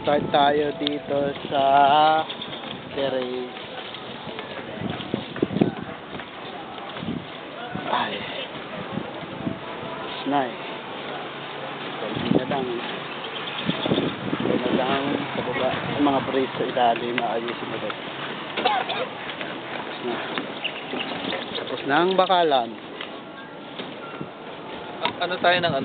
Start tayo dito sa terrace. Ay. It's nice. Konti na lang. Konti na lang sa baba. Ang mga brace sa ilalim, maayusin mo rin. Tapos na ang bakalan. Ano tayo ng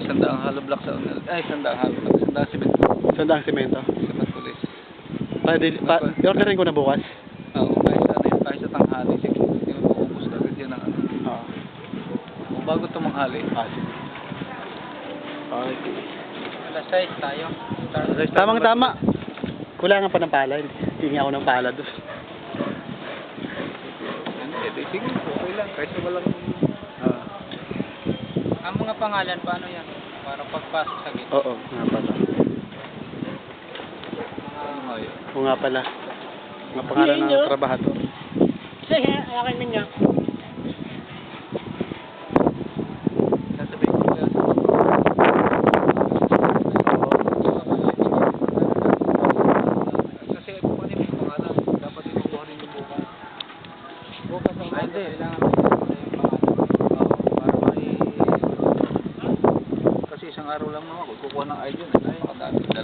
isang daang hollow block sa isang daang hollow block, isang daang cement. Sandang simento. Cement pulis. I-orderin ko na bukas. Oo, kahit sa tanghali, sige, hindi mo maubos agad yan ang Oo. Kung bago tumanghali. Sige. Okay. Alas 6 tayo. Tamang-tama. Kulangan pa ng pala. Hingi ako ng pala doon. Sige, okay lang. Kahit walang... Ang mga pangalan, paano yan? Para pagpasok sa gate. Oo, nga pala. Ano nga yun? Oo nga pala. Mga pangalan ng trabaho. Sige, akin ninyo. Sasabihin ko yan. Kasi kung ano yung pangalan, dapat inukuha rin yung buka. Bukas ang hindi. Kailangan kasi isang araw lang naman ako kukuha ng ID na. Ay, makadami.